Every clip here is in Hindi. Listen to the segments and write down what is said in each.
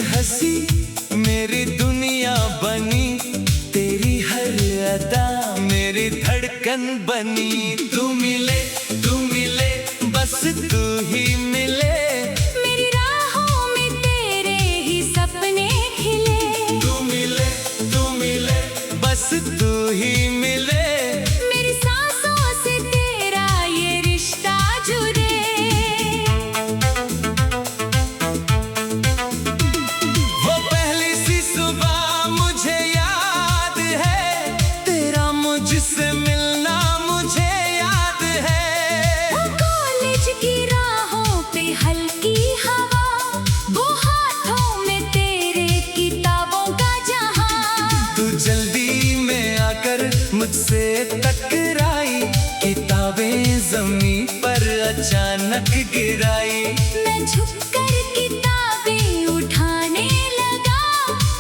हंसी मेरी दुनिया बनी, तेरी हर अदा मेरी धड़कन बनी। तू मिले बस तू ही मिले, मेरी राहों में तेरे ही सपने खिले। तू मिले बस तू ही मिले, मेरी सांसों से तेरा ये रिश्ता जुड़े। वो पहली सी सुबह मुझे याद है, तेरा मुझसे मिलना मुझे याद है। वो कॉलेज की राहों पे हल्की हवा, वो हाथों में तेरे किताबों का जहां। तू जल्दी में आकर मुझसे टकराई, किताबें जमीन पर अचानक गिराई। मैं झुककर किताबें उठाने लगा,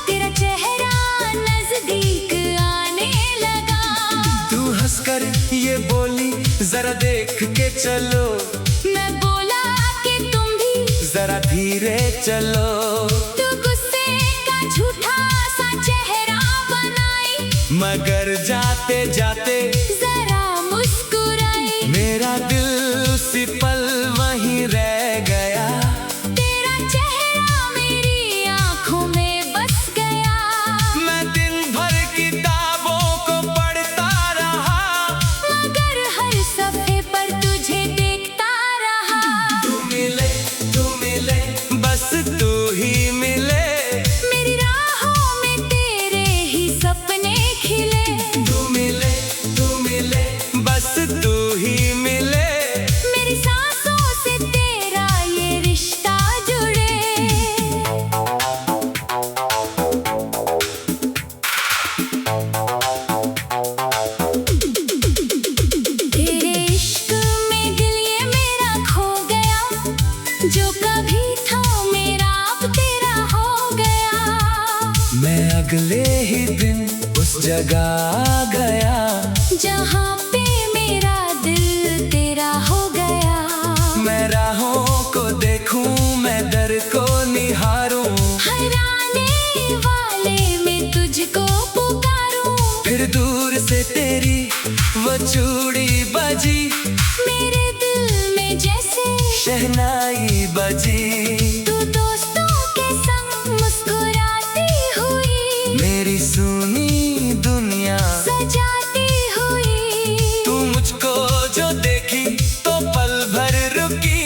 तेरा चेहरा नजदीक आने लगा। तू हंसकर ये बोली, जरा देख के चलो। मैं बोला कि तुम भी जरा धीरे चलो। तू गुस्से का झूठा सा चेहरा बनाई, मगर जाते जाते जरा मुस्कुराई। मेरा दिल उसी पल वहीं रह गया। तेरा चेहरा मेरी आंखों में बस गया। मैं दिन भर किताबों को पढ़ता रहा, मगर हर सफ़े पर तुझे देखता रहा। तू मिले बस तू ही मिले, मेरी राहों में तेरे ही सपने खिले। तू मिले बस तू ही मिले, मेरी सांसों से तेरा ये रिश्ता जुड़े। तेरे इश्क में दिल ये मेरा खो गया, जो कभी था मेरा अब तेरा हो गया। मैं अगले ही दिन उस जगह आ गया, जहाँ पे मेरा दिल तेरा हो गया। मैं राहों को देखूं, मैं दर को निहारूं, हराने वाले मैं तुझको पुकारूं। फिर दूर से तेरी वो चूड़ी बजी, मेरे दिल में जैसे शहनाई बजी। तू दोस्तों के संग मुस्कुराती हुई, मेरी सुनी दुनिया सजाती हुई। तू मुझको जो देखी तो पल भर रुकी,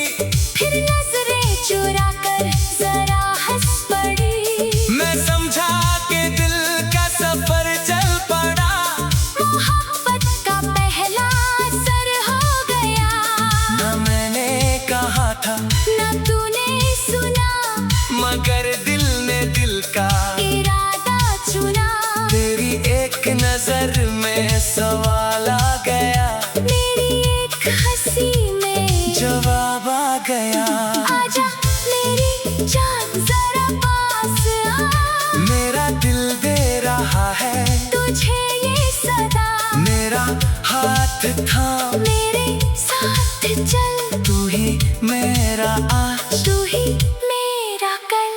फिर नजरें चुरा कर जरा हंस पड़ी। मैं समझा कि दिल का सफर चल पड़ा। मोहब्बत का पहला असर हो गया, ना मैंने कहा था ना तूने सुना, मगर दिल ने दिल का इरादा चुना। तेरी एक नजर में सवाल आ गया, मेरी एक हंसी में जवाब आ गया। आजा मेरी जान जरा पास आ, मेरा दिल दे रहा है तुझे ये सदा। मेरा हाथ थाम, मेरे साथ चल, तू ही मेरा आज, तू ही मेरा कल।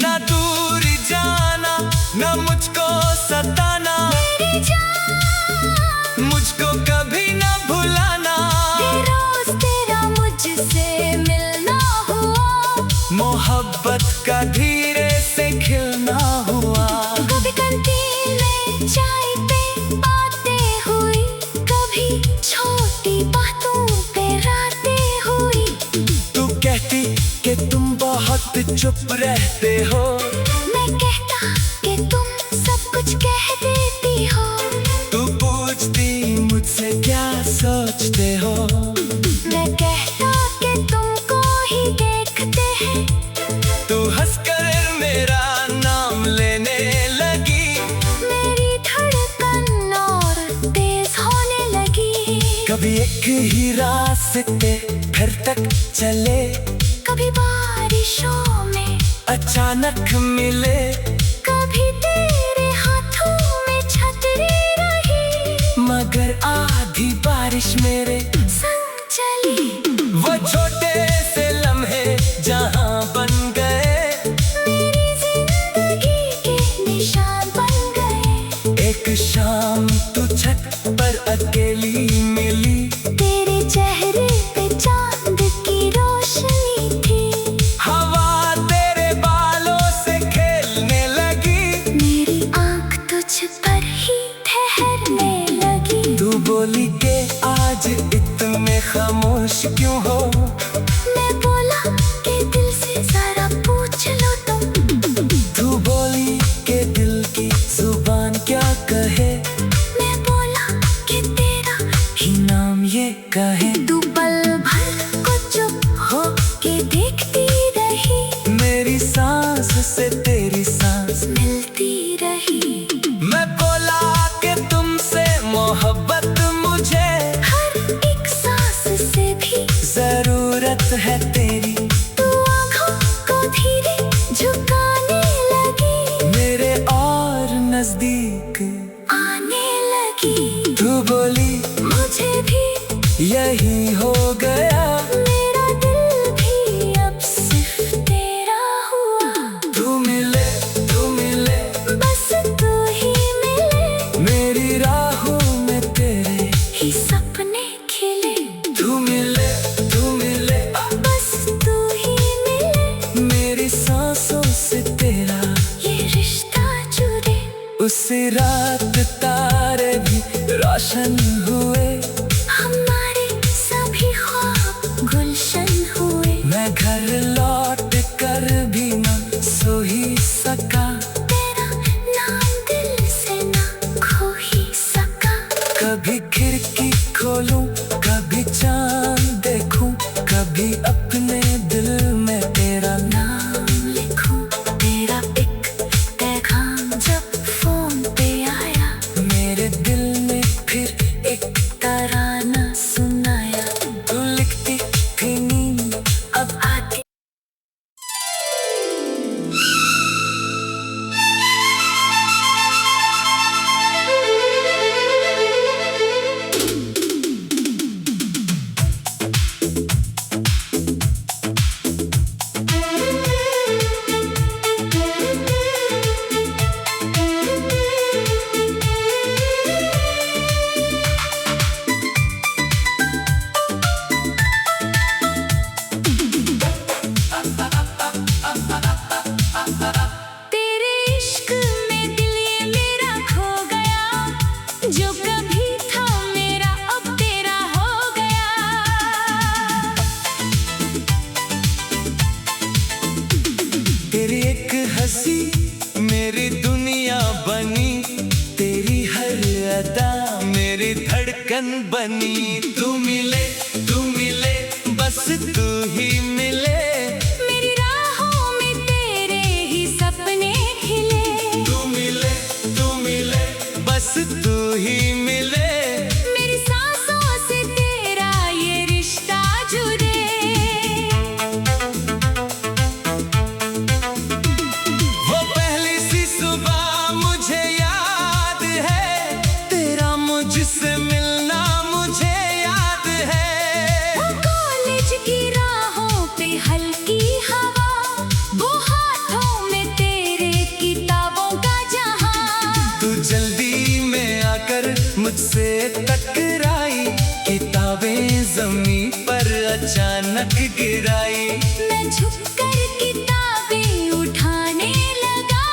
ना दूर जाना ना मुझको सताना, मेरी जान मुझको कभी ना भुलाना। ये रोज तेरा मुझसे मिलना हुआ, मोहब्बत का धीरे से खिलना हुआ। कभी कैंटीन में चाय पे बातें हुई, कभी छोटी बातों पे रातें हुई। तू कहती कि तुम बहुत चुप रहते हो, मैं कहता कि तुम सब कुछ कह देती हो। तू पूछती मुझसे क्या सोचते हो, मैं कहता कि तुमको ही देखते हैं। तू हंसकर मेरा नाम लेने लगी, मेरी धड़कन और तेज होने लगी। कभी एक ही रास्ते फिर तक चले, कभी बारिशों में अचानक मिले। कभी तेरे हाथों में छतरी रही, मगर आधी बारिश मेरे संग चली। वो छोटे से लम्हे जहां बन गए, मेरी खामोश क्यों हो? मैं बोला कि दिल से जरा पूछ लो तुम। तू बोली के दिल की जुबान क्या कहे? मैं बोला कि तेरा ही नाम ये कहे। तू पल भर को चुप हो के देखती रही, मेरी सांस से तेरी सांस मिलती रही। मैं बोला कि तुमसे मोहब्बत मुझे हर एक सांस से भी जरूरत है तेरी। तू आँखों को धीरे झुकाने लगी, मेरे और नजदीक आने लगी। तू बोली मुझे भी यही हो गया। मेरा दिल भी अब सिर्फ तेरा हुआ। तू मिले बस तू ही मिले, मेरी राहों में तेरे ही सपने खिले। तू मिले बस तू ही मिले, मेरी सांसों से तेरा ये रिश्ता जुड़े। उसी रात तारे भी रोशन हुए, हमारे सभी ख्वाब गुलशन हुए। मैं घर लौट कर भी न सो ही सका। तेरा नाम दिल से ना खो ही सका। कभी खिड़की खोलूं, कभी चांद देखूं, कभी अपने दिल में तेरा नाम लिखूं, तेरा एक पैगाम जब फोन पे आया, मेरे दिल ने फिर एक तराना सुनाया। तू लिखती थी नींद अब आती तेरे इश्क में दिल ये मेरा खो गया, जो कभी था मेरा अब तेरा हो गया। तेरी एक हंसी मेरी दुनिया बनी, तेरी हर अदा मेरी धड़कन बनी। तू मिले बस तू ही मिले, मेरी राहों में तेरे ही सपने खिले। तू मिले बस तू ही मिले, मेरी सांसों से तेरा ये रिश्ता जुड़े। वो पहली सी सुबह मुझे याद है, तेरा मुझसे मिलना मुझे याद है। वो कॉलेज की राहों पे हल्की हवा, वो हाथों में तेरे किताबों का जहां। तू जल्दी में आकर मुझसे टकराई, किताबें जमीन पर अचानक गिराई। मैं झुककर किताबें उठाने लगा,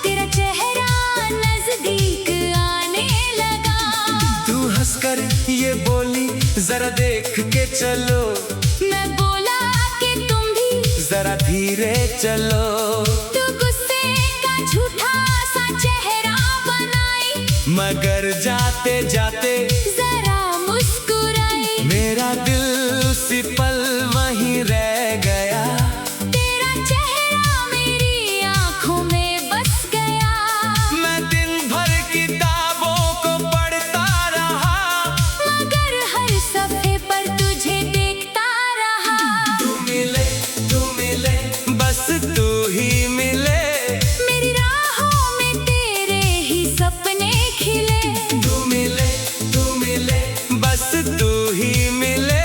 तेरा चेहरा नजदीक आने लगा। तू हंसकर ये बोली जरा देख के चलो, मैं बोला कि तुम भी जरा धीरे चलो। तू गुस्से का झूठा सा चेहरा बनाई, मगर जाते जाते जरा मुस्कुराई। मेरा दिल उसी पल वहीं रह गया। तेरा चेहरा मेरी आंखों में बस गया। मैं दिन भर किताबों को पढ़ता रहा, मगर हर सफे पर तुझे देखता रहा। तू मिले बस तू ही मिले, मेरी राहों में तेरे ही सपने खिले। तू मिले बस तू ही मिले,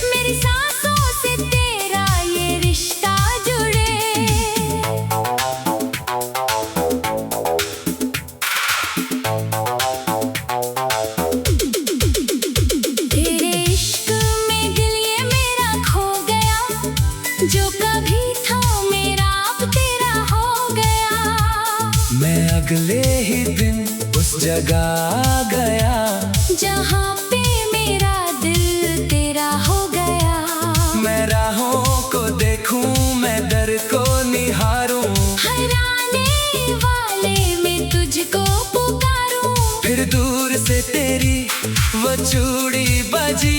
मेरी सांसों से तेरा ये रिश्ता जुड़े। तेरे इश्क में दिल ये मेरा खो गया, जो कभी था मेरा अब तेरा हो गया। मैं अगले ही दिन उस जगह आ गया, जहाँ पे मेरा दिल तेरा हो गया। चूड़ी बजी,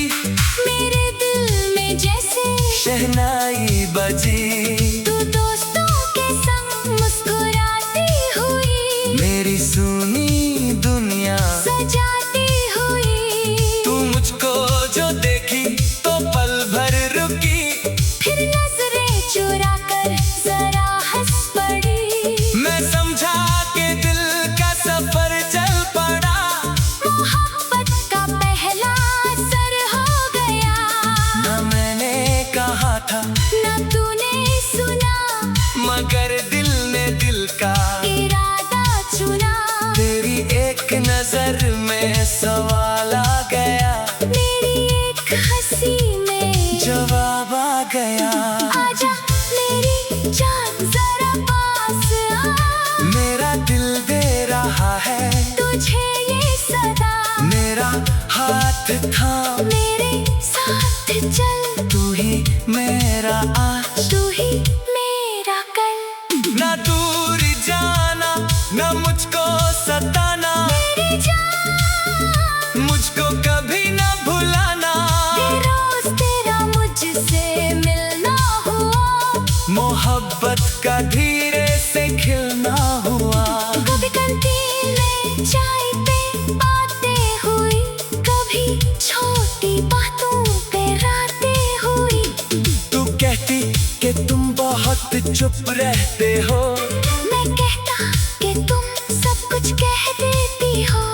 मेरे दिल में जैसे शहनाई बजी। तू दोस्तों के संग मुस्कुराती हुई, मेरी सुनी दुनिया सजाती हुई। तू मुझको जो देखी तो पल भर रुकी, फिर नजरें चुरा कर जरा हंस पड़ी। मैं समझा के दिल का सफर चल पड़ा। मोहब्बत का पहला असर हो गया, न मैंने कहा था न तूने सुना, मगर दिल ने दिल का इरादा चुना। तेरी एक नजर में सवाल आ गया, मेरी एक हंसी में जवाब आ गया। आजा मेरी जान जरा पास आ, मेरा दिल दे रहा है तुझे ये सदा। मेरा हाथ थाम, मेरे साथ चल, तू ही मेरा आज, तू ही मेरा कल। न दूर जाना न मुझको सताना, मेरी जान मुझको कभी न भुलाना। रोज तेरा मुझसे मिलना हुआ, मोहब्बत का धीरे से खिलना हुआ। कभी कैंटीन में चाय पे बातें हुई, कभी छोटी बातों पे रातें हुई। तू कहती कि तुम बहुत चुप रहते हो, मैं कहता कि तुम सब कुछ कह देती हो।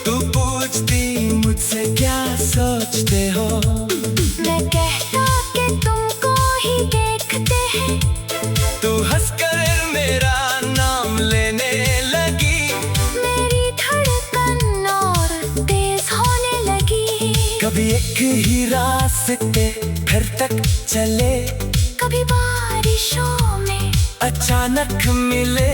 तू पूछती मुझसे क्या सोचते हो। मैं कहता कि तुमको ही देखते हैं। तू हंसकर मेरा नाम लेने लगी, मेरी धड़कन और तेज होने लगी। कभी एक ही रास्ते घर तक चले, कभी बारिशों में अचानक मिले।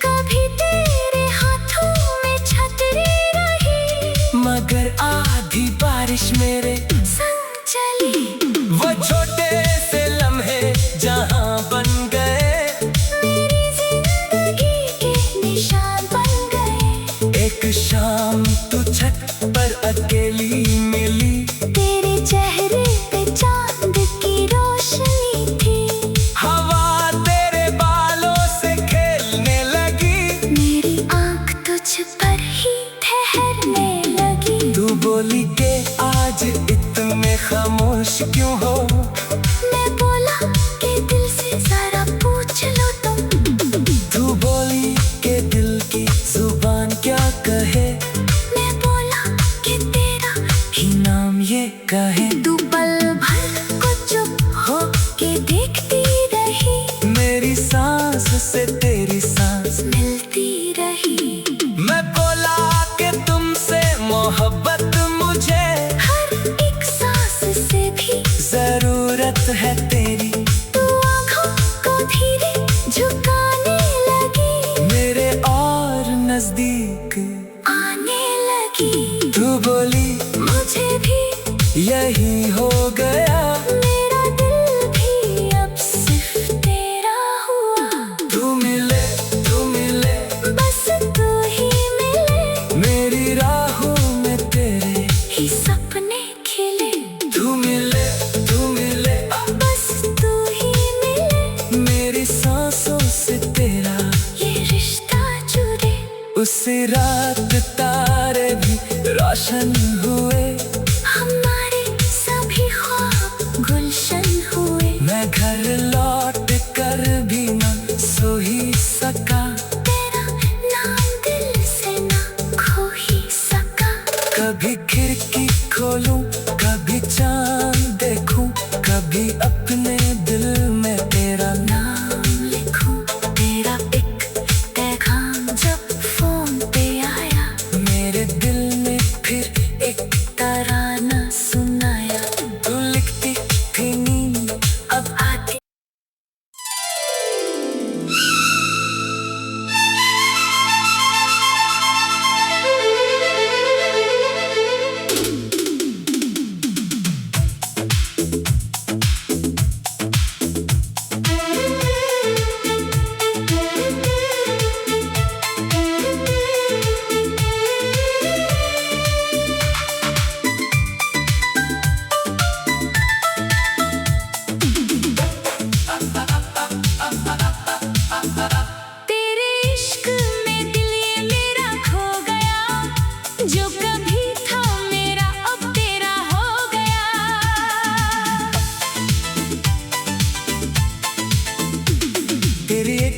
कभी तेरे हाथों में छतरी रही, मगर आधी बारिश मेरे संग चली। वो छोटे से लम्हे जहां बन गए, मेरी जिंदगी के निशान बन गए। एक शाम तू छत पर अकेली मिली, तेरे चेहरे पे चांद की रोशनी थी। हवा तेरे बालों से खेलने लगी। मेरी आंख तुझ पर ही ठहरने लगी। तू बोली के आज इतने खामोश क्यों हो। मैं बोला कि दिल से जरा पूछ लो तुम। तू बोली के दिल की जुबान क्या कहे, मैं बोला कि तेरा ही नाम ये कहे। तू पल भर को चुप हो के देखती रही, मेरी सांस से तेरी सांस, मिलती रही। मैं बोला कि तुमसे मोहब्बत मुझे, हर एक सांस से भी जरूरत है तेरी। तू आँखों को धीरे झुकाने लगी, मेरे और नजदीक आने लगी। तू बोली मुझे भी यही हो गया, मेरा दिल भी अब सिर्फ तेरा हुआ। तू मिले बस तू ही मिले, मेरी राहों में तेरे ही सपने खिले। तू मिले बस तू ही मिले, मेरी सांसों से तेरा। ये रिश्ता जुड़े। उस रात तारे भी रोशन हुए, हमारे सभी ख्वाब गुलशन हुए। मैं घर लौट कर भी न सो ही सका, तेरा नाम दिल से ना खो ही सका। कभी खिड़की खोलूं कभी चांद देखूं, कभी अपने दिल में तेरा नाम लिखूं, तेरा एक पैगाम जब फोन पे आया, मेरे दिल में फिर एक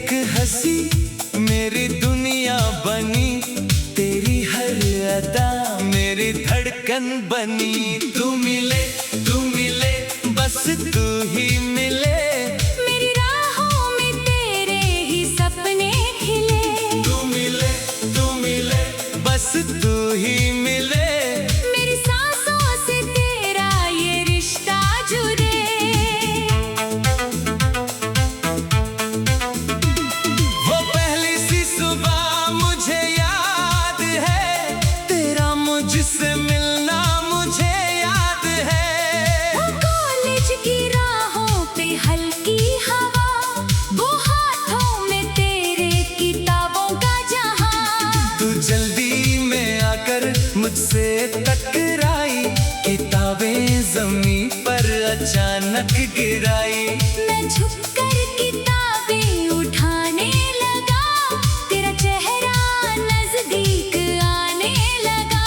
एक हंसी मेरी दुनिया बनी, तेरी हर अदा मेरी धड़कन बनी। तू मिले बस तू ही मिले, मेरी राहों में तेरे ही सपने खिले। तू मिले बस तू ही मिले, मेरी सांसों से तेरा ये रिश्ता जुड़े। वो पहली सी सुबह मुझे याद है, तेरा मुझसे मिलना मुझे याद है। वो कॉलेज की राहों पे हल्की हवा, वो हाथों में तेरे किताबों का जहां। तू जल्दी में आकर मुझसे टकराई, किताबें जमीन पर अचानक गिराई। मैं झुककर किताबें उठाने लगा, तेरा चेहरा नजदीक आने लगा।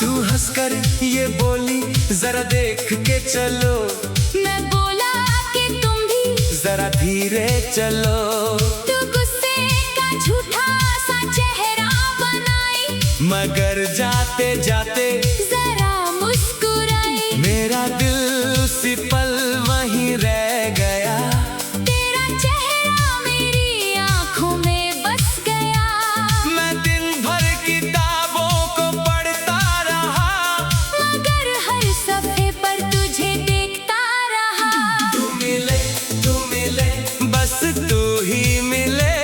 तू हंसकर ये बोली जरा देख के चलो, मैं बोला कि तुम भी जरा धीरे चलो। तू गुस्से का झूठा सा चेहरा बनाई, मगर जाते जाते जरा मुस्कुराई। मेरा दिल उसी पल वहीं रह गया, तेरा चेहरा मेरी आंखों में बस गया। मैं दिन भर किताबों को पढ़ता रहा, मगर हर सफे पर तुझे देखता रहा। तू मिले बस तू ही मिले,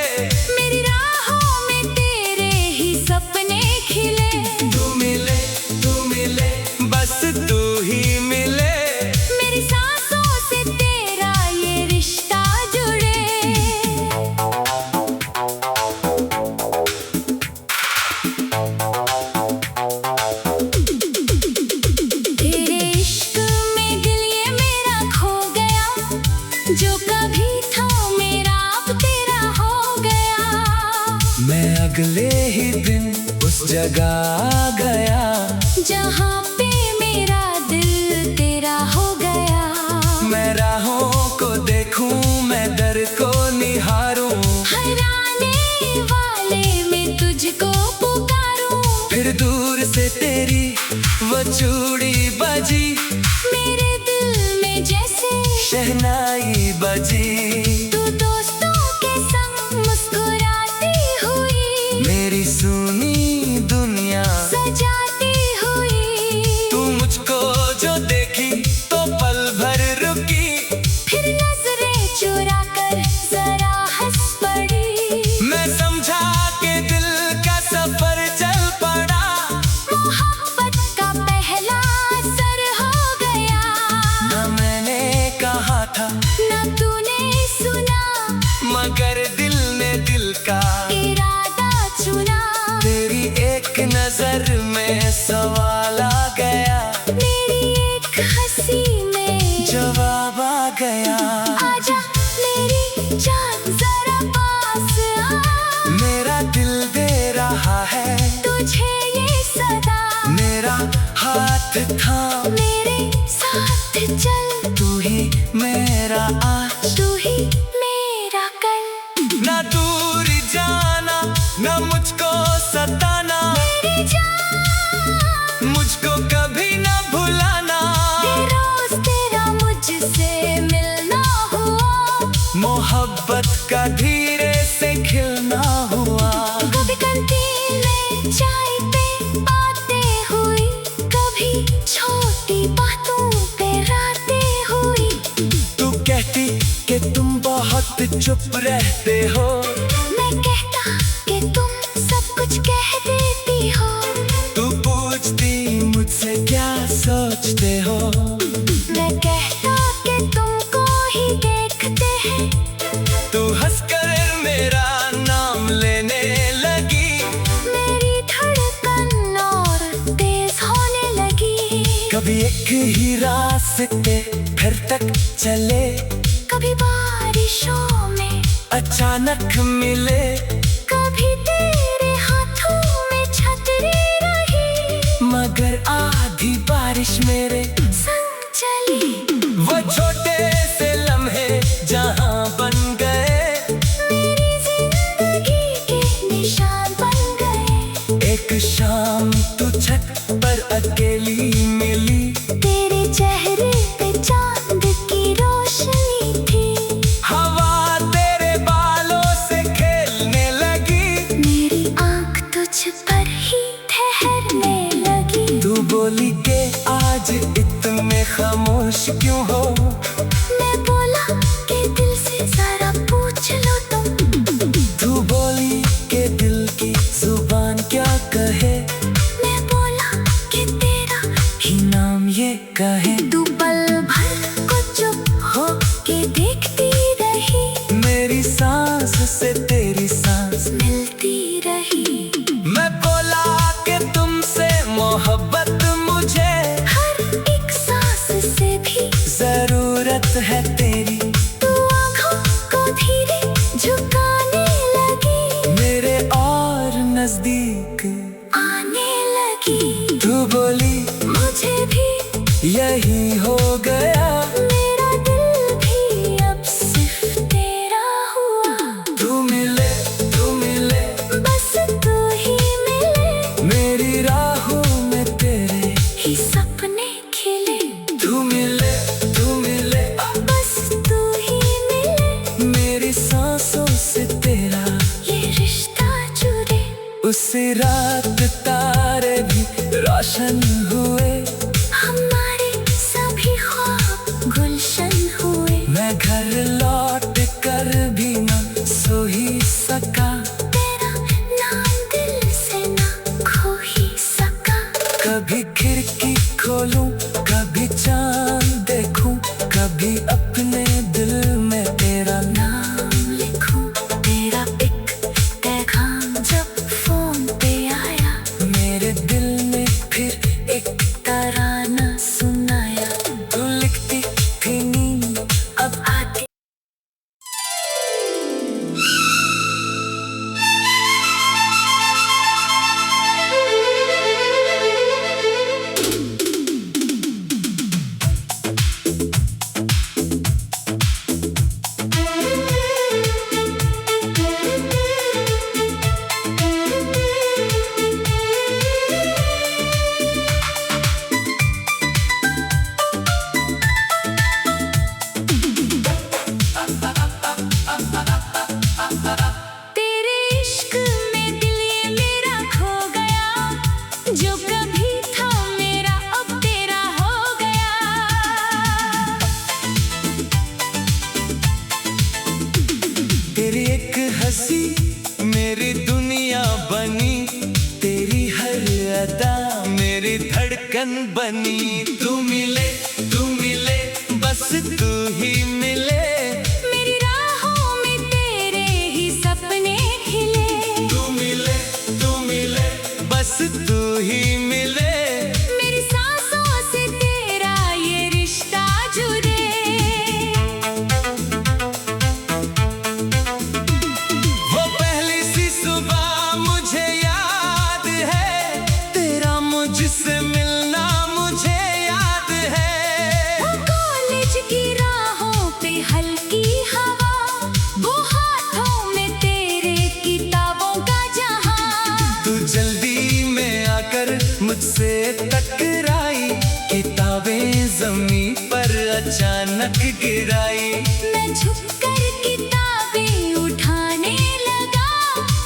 मेरी राहों में तेरे ही सपने खिले। तू मिले बस तू ही मिले, मेरी सांसों से तेरा ये रिश्ता जुड़े। तेरे इश्क में दिल ये मेरा खो गया, जो कभी था मेरा अब तेरा हो गया। मैं अगले ही दिन उस जगह आ गया, जहाँ पे मेरा दिल तेरा हो गया। मैं राहों को देखूं, मैं दर को निहारूं, हराने वाले में तुझको पुकारूं। फिर दूर से तेरी वो चूड़ी बजी, मेरे दिल में जैसे शहनाई बजी। तू दोस्तों के संग मुस्कुराती हुई, मेरी सुनी दुनिया सजाती हुई। तू मुझको जो देखी तो पल भर रुकी, फिर नजरें चुरा कर जरा हंस पड़ी। मैं समझा कि दिल का सफर चल पड़ा, मोहब्बत का पहला असर हो गया। न मैंने कहा था ना तूने सुना, मगर दिल ने दिल का इरादा चुना। तेरी एक नजर में सवाल आ गया, मेरी एक हंसी में जवाब आ गया। आजा मेरी जान जरा पास आ, मेरा दिल दे रहा है तुझे ये सदा। मेरा हाथ थाम, मेरे साथ चल, तू ही मेरा आज, तू ही मेरा कल। ना दूर जाना ना मुझको सताना, मेरी जान मुझको कभी ना भुलाना। ये रोज तेरा मुझसे मिलना हुआ, मोहब्बत का धीरे से खिलना हुआ। कभी कैंटीन में चाय पे बातें हुई, कभी छोटी बातों पे रातें हुई। तू कहती कि तुम बहुत चुप रहते हो, मैं कहता कि तुम सब कुछ कह देती हो। तू पूछती मुझसे क्या सोचते हो, मैं कहता कि तुमको ही देखते हैं। तू हंसकर मेरा नाम लेने लगी, मेरी धड़कन और तेज होने लगी। कभी एक ही रास्ते फिर तक चले, कभी बारिशों में अचानक मिले। कभी तेरे हाथों में छतरी रही, मगर आधी बारिश मेरे संग चली। वो छोटे से लम्हे जहां बन गए, मेरी खुश क्यों हो? मैं बोला कि दिल से जरा पूछ लो तुम। तू बोली के दिल की जुबान क्या कहे? मैं बोला कि तेरा ही नाम ये कहे। तू पल भर को चुप हो के देखती रही, मेरी सांस से तेरी सांस मिलती रही। मैं बोला कि तुमसे मोहब्बत मुझे हर एक सांस से भी जरूरत है तेरी। तू आँखों को धीरे झुकाने लगी, मेरे और नजदीक आने लगी। तू बोली मुझे भी यही हो गया। मेरा दिल भी अब सिर्फ तेरा हुआ। तू मिले बस तू ही मिले, मेरी राहों में तेरे ही सपने खिले। तू मिले बस तू ही मिले, मेरी सांसों से तेरा ये रिश्ता जुड़े। उसी रात तारे भी रोशन हुए, हमारे सभी ख्वाब गुलशन हुए। मैं घर लौट कर भी न सो ही सका। तेरा नाम दिल से ना खो ही सका। कभी खिड़की खोलूं, कभी चांद देखूं, कभी अपने दिल में तेरा नाम लिखूं, तेरा एक पैगाम जब फोन पे आया, मेरे दिल ने फिर एक तराना सुनाया। तू लिखती थी नींद अब आती तेरे इश्क में दिल ये मेरा खो गया, जो कभी था मेरा अब तेरा हो गया। तेरी एक हंसी मेरी दुनिया बनी, तेरी हर अदा मेरी धड़कन बनी। तू मिले बस तू ही मिले, मेरी राहों में तेरे ही सपने खिले। तू मिले बस तू ही मिले, मेरी सांसों से तेरा ये रिश्ता जुड़े। वो पहली सी सुबह मुझे याद है, तेरा मुझसे मिलना मुझे याद है। वो कॉलेज की राहों पे हल्की हवा, वो हाथों में तेरे किताबों का जहां। तू जल्दी में आकर मुझसे टकराई, किताबें जमीन पर अचानक गिराई। मैं झुककर किताबें उठाने लगा,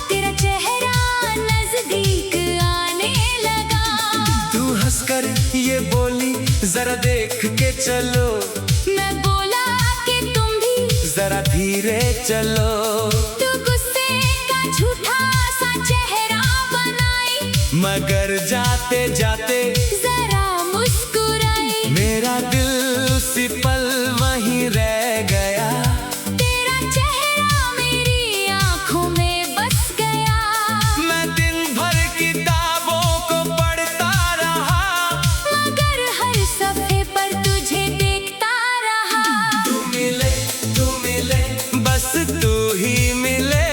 तेरा चेहरा नजदीक आने लगा। तू हंसकर ये बोली जरा देख के चलो, मैं बोला कि तुम भी जरा धीरे चलो। तू गुस्से का झूठा सा चेहरा बनाई, मगर जाते जाते जरा मुस्कुराई। मेरा दिल उसी पल वहीं रह गया। तेरा चेहरा मेरी आंखों में बस गया। मैं दिन भर किताबों को पढ़ता रहा, मगर हर सफे पर तुझे देखता रहा। तू मिले बस तू ही मिले,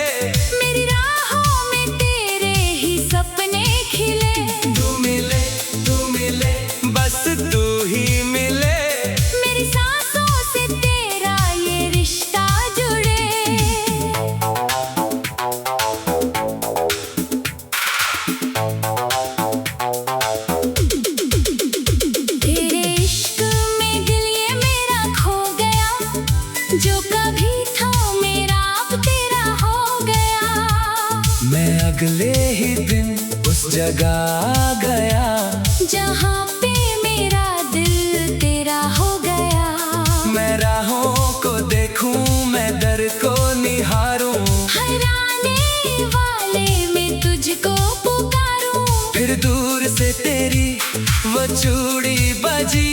मेरी राहों में तेरे ही सपने खिले। तू मिले बस तू ही मिले, मेरी सांसों से तेरा ये रिश्ता जुड़े। तेरे इश्क में दिल ये मेरा खो गया, जो कभी था मेरा अब तेरा हो गया। मैं अगले ही दिन उस जगह आ गया, जहाँ पे मेरा दिल तेरा हो गया। चूड़ी बजी,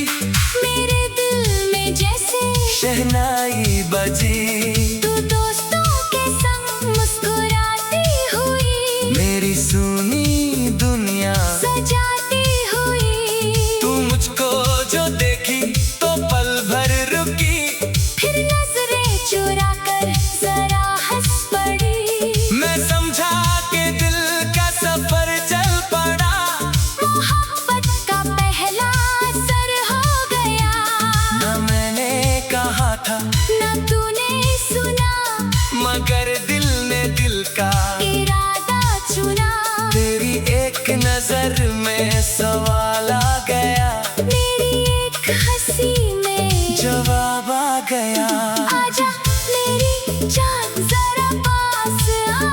मेरे दिल में जैसे शहनाई बजी। तू दोस्तों के संग मुस्कुराती हुई, मेरी सुनी दुनिया सजाती हुई। तू मुझको जो देखी तो पल भर रुकी, फिर नजरें चुरा कर जरा हंस पड़ी। मैं समझा कि दिल का सफर चल पड़ा। मोहब्बत का पहला असर हो गया, न मैंने कहा था न तूने सुना, मगर दिल ने दिल का इरादा चुना। तेरी एक नजर में सवाल आ गया, मेरी एक हंसी में जवाब आ गया। आजा मेरी जान जरा पास आ,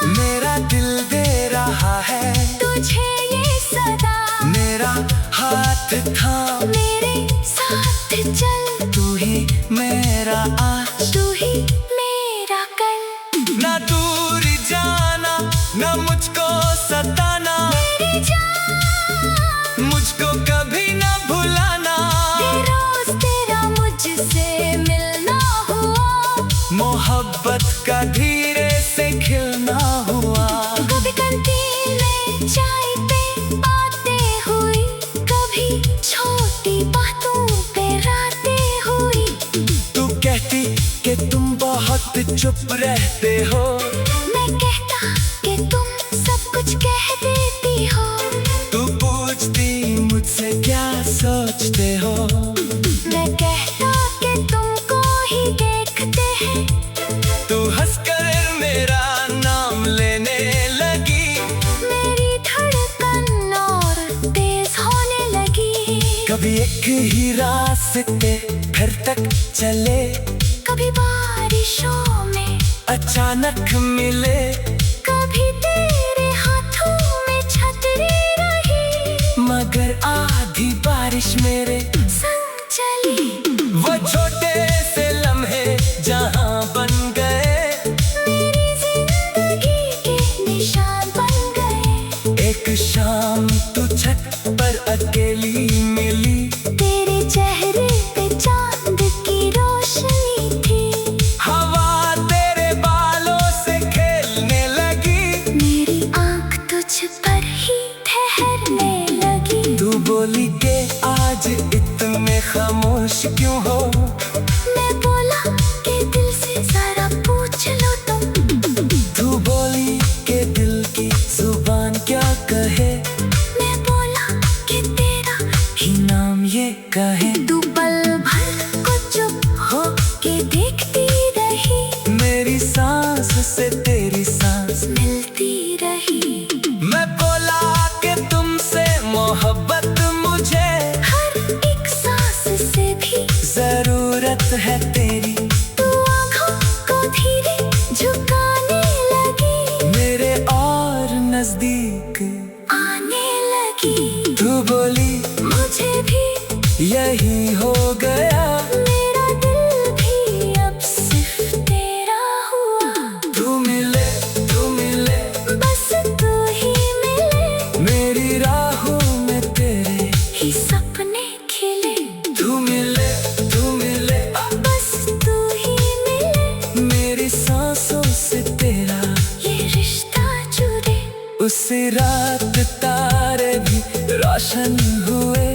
मेरा दिल दे रहा है तुझे ये सदा। मेरा हाथ थाम, मेरे साथ चल, तू ही मेरा आज, तू ही मेरा कल। ना दूर जाना ना मुझको सताना, मेरी जान मुझको कभी ना भुलाना। ये रोज तेरा मुझसे मिलना हुआ, मोहब्बत का धीरे से खिलना हुआ। कभी कैंटीन में चाय पे बातें हुई, कभी छोटी बातों पे रातें हुई। तू कहती कि तुम बहुत चुप रहते हो, मैं कहता कि तुम सब कुछ कह देती हो। तू पूछती मुझसे क्या सोचते हो। मैं कहता कि तुमको ही देखते हैं। तू हंसकर मेरा नाम लेने लगी, मेरी धड़कन और तेज होने लगी। कभी एक ही रास्ते फिर तक चले, कभी बारिशों में अचानक मिले। कभी तेरे हाथों में छतरी रही, मगर आधी बारिश मेरे संग चली। वो छोटे से लम्हे जहां बन गए, मेरी जिंदगी के निशान बन गए। एक शाम तू छत पर अकेली मिली, तेरे चेहरे पे चांद की रोशनी थी। हवा तेरे बालों से खेलने लगी। मेरी आंख तुझ पर ही ठहरने लगी। तू बोली के आज इतने खामोश क्यों हो। मैं बोला कि दिल से जरा पूछ लो तुम। तू बोली के दिल की जुबान क्या कहे, मैं बोला कि तेरा ही नाम ये कहे। तू पल भर को चुप हो के देखती रही, मेरी सांस से तेरी सांस, मिलती रही। मैं बोला कि तुमसे मोहब्बत मुझे, हर एक सांस से भी जरूरत है तेरी। तू आँखों को धीरे झुकाने लगी, मेरे और नजदीक आने लगी। तू बोली मुझे भी यही हो गया, मेरा दिल भी अब सिर्फ तेरा हुआ। तू मिले बस तू ही मिले, मेरी राहों में तेरे। ही सपने खिले। तू मिले बस तू ही मिले, मेरी सांसों से तेरा। ये रिश्ता जुड़े। उस रात तारे भी रोशन हुए,